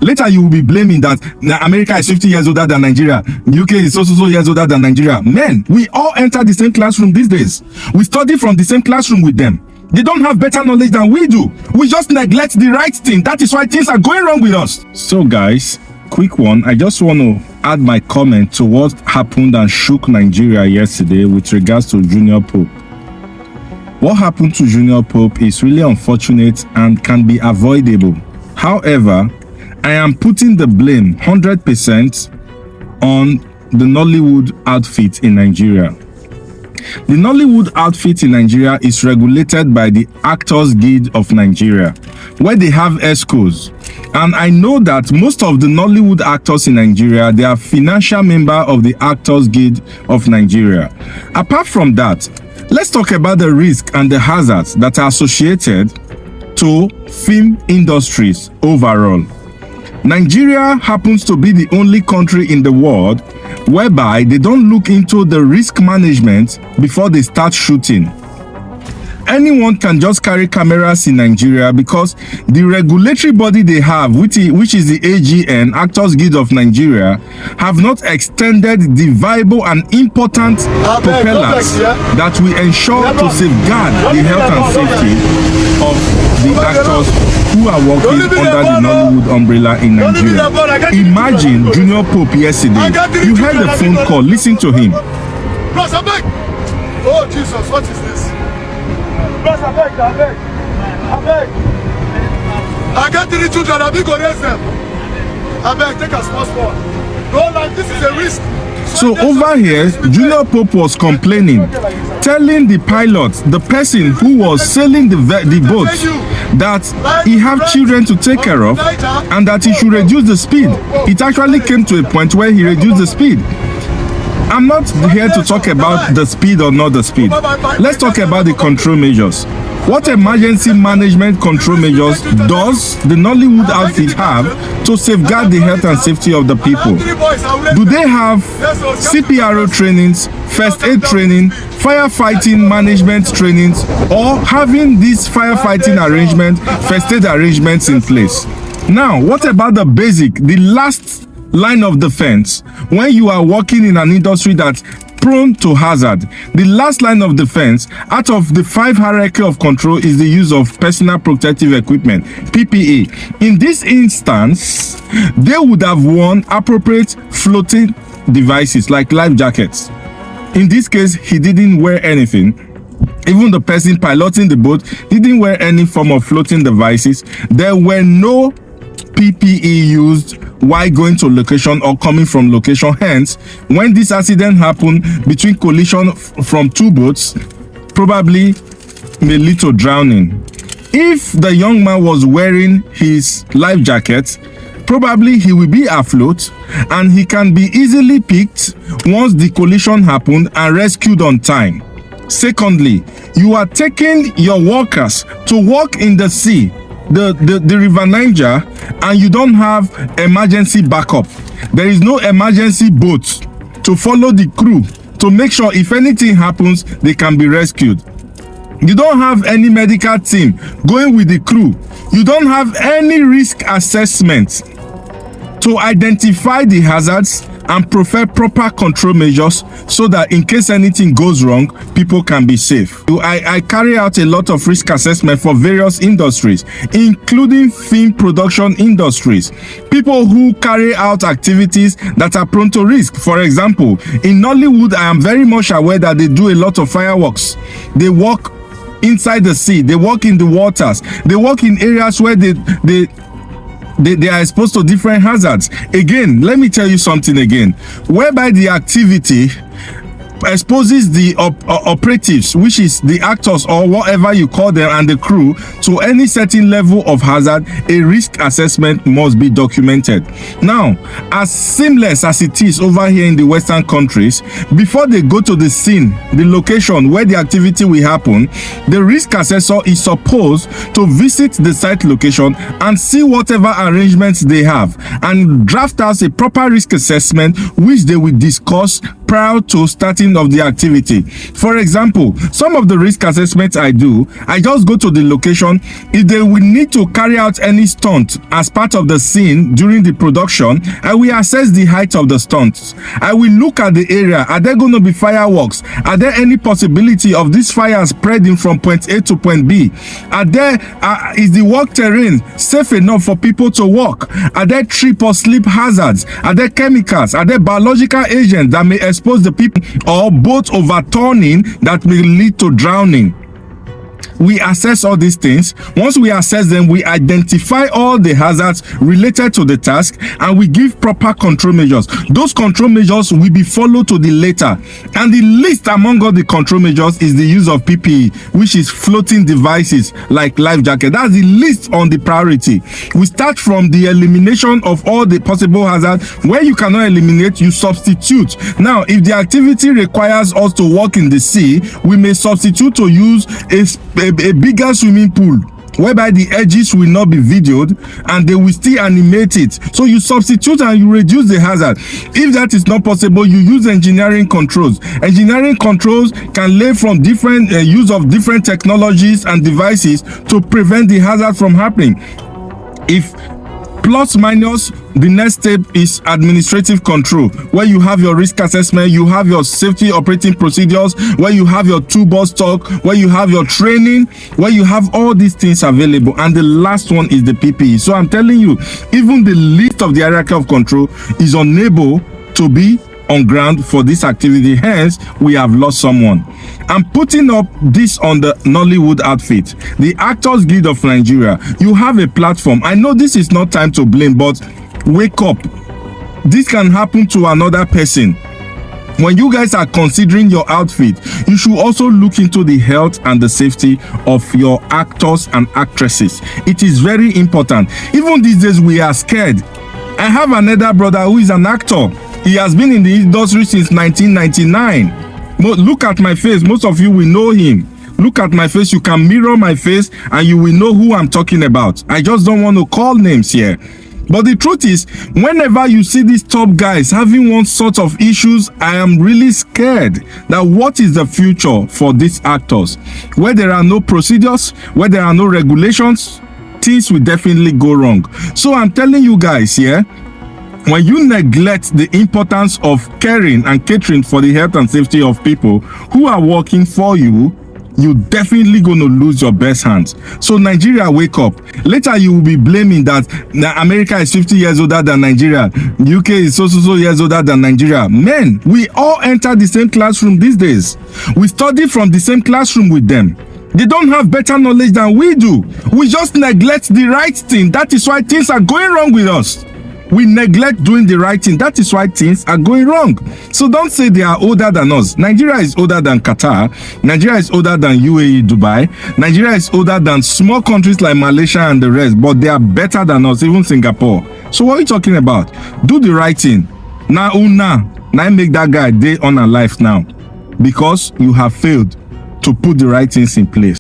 Later, you will be blaming that America is 50 years older than Nigeria. UK is so years older than Nigeria. Men, we all enter the same classroom these days. We study from the same classroom with them. They don't have better knowledge than we do. We just neglect the right thing. That is why things are going wrong with us. So guys, quick one. I just want to add my comment to what happened and shook Nigeria yesterday with regards to Junior Pope. What happened to Junior Pope is really unfortunate and can be avoidable. However, I am putting the blame 100% on the Nollywood outfit in Nigeria. The Nollywood outfit in Nigeria is regulated by the Actors Guild of Nigeria, where they have ESCOs. And I know that most of the Nollywood actors in Nigeria, they are financial member of the Actors Guild of Nigeria. Apart from that, let's talk about the risk and the hazards that are associated to film industries overall. Nigeria happens to be the only country in the world whereby they don't look into the risk management before they start shooting. Anyone can just carry cameras in Nigeria because the regulatory body they have, which is the AGN, Actors Guild of Nigeria, have not extended the viable and important propellers that will ensure to safeguard the health and safety of the actors who are working under the Nollywood umbrella in Nigeria. Imagine Junior Pope yesterday. You heard the phone call. Listen to him. Oh Jesus, what is this? I got 3 children, I go raise them. I beg, take a small spot. No, like this is a risk. So over here, Junior Pope was complaining, telling the pilot, the person who was sailing the boat, that he have children to take care of and that he should reduce the speed. It actually came to a point where he reduced the speed. I'm not here to talk about the speed or not the speed. Let's talk about the control measures. What emergency management control measures does the Nollywood outfit have to safeguard the health and safety of the people? Do they have CPRO trainings, first aid training, firefighting management trainings, or having these firefighting arrangements, first aid arrangements in place? Now, what about the basic, the last line of defense when you are working in an industry that's prone to hazard? The last line of defense out of the 5 hierarchy of control is the use of personal protective equipment, PPE. In this instance, they would have worn appropriate floating devices like life jackets. In this case, he didn't wear anything. Even the person piloting the boat didn't wear any form of floating devices. There were no PPE used while going to location or coming from location. Hence, when this accident happened between collision from 2 boats, probably may lead to drowning. If the young man was wearing his life jacket, probably he will be afloat and he can be easily picked once the collision happened and rescued on time. Secondly, you are taking your workers to work in the sea, the river Niger, and you don't have emergency backup. There is no emergency boat to follow the crew to make sure if anything happens, they can be rescued. You don't have any medical team going with the crew. You don't have any risk assessment to identify the hazards and provide proper control measures so that in case anything goes wrong, people can be safe. I carry out a lot of risk assessment for various industries, including film production industries. People who carry out activities that are prone to risk. For example, in Nollywood, I am very much aware that they do a lot of fireworks. They work inside the sea, they work in the waters, they work in areas where they are exposed to different hazards. Again, let me tell you something again, whereby the activity exposes the operatives, which is the actors or whatever you call them, and the crew to any certain level of hazard, a risk assessment must be documented. Now, as seamless as it is over here in the Western countries, before they go to the scene, the location where the activity will happen, the risk assessor is supposed to visit the site location and see whatever arrangements they have and draft out a proper risk assessment which they will discuss prior to starting of the activity. For example, some of the risk assessments I do, I just go to the location. If they will need to carry out any stunt as part of the scene during the production, I will assess the height of the stunts. I will look at the area. Are there going to be fireworks? Are there any possibility of this fire spreading from point A to point B? Is the work terrain safe enough for people to walk? Are there trip or slip hazards? Are there chemicals? Are there biological agents that may expose the people, or boat overturning that may lead to drowning? We assess all these things. Once we assess them, we identify all the hazards related to the task, and we give proper control measures. Those control measures will be followed to the letter. And the least among all the control measures is the use of PPE, which is floating devices like life jacket. That's the least on the priority. We start from the elimination of all the possible hazards. Where you cannot eliminate, you substitute. Now, if the activity requires us to walk in the sea, we may substitute to use a bigger swimming pool, whereby the edges will not be videoed and they will still animate it. So you substitute and you reduce the hazard. If that is not possible, you use engineering controls. Engineering controls can lay from different use of different technologies and devices to prevent the hazard from happening. If plus minus, the next step is administrative control, where you have your risk assessment, you have your safety operating procedures, where you have your toolbox talk, where you have your training, where you have all these things available. And the last one is the PPE. So I'm telling you, even the least of the hierarchy of control is unable to be on ground for this activity. Hence, we have lost someone. I'm putting up this on the Nollywood outfit, the Actors Guild of Nigeria. You have a platform. I know this is not time to blame, but wake up. This can happen to another person. When you guys are considering your outfit, you should also look into the health and the safety of your actors and actresses. It is very important. Even these days, we are scared. I have another brother who is an actor. He has been in the industry since 1999. Look at my face. Most of you will know him. Look at my face. You can mirror my face and you will know who I'm talking about. I just don't want to call names here. But the truth is, whenever you see these top guys having one sort of issues, I am really scared that what is the future for these actors? Where there are no procedures, where there are no regulations, things will definitely go wrong. So I'm telling you guys here, when you neglect the importance of caring and catering for the health and safety of people who are working for you, you're definitely going to lose your best hands. So Nigeria, wake up. Later you will be blaming that America is 50 years older than Nigeria, UK is so years older than Nigeria. Men, we all enter the same classroom these days. We study from the same classroom with them. They don't have better knowledge than we do. We just neglect the right thing. That is why things are going wrong with us. We neglect doing the right thing. That is why things are going wrong. So don't say they are older than us. Nigeria is older than Qatar. Nigeria is older than UAE, Dubai. Nigeria is older than small countries like Malaysia and the rest. But they are better than us, even Singapore. So what are you talking about? Do the right thing. Now make that guy day on a life now. Because you have failed to put the right things in place.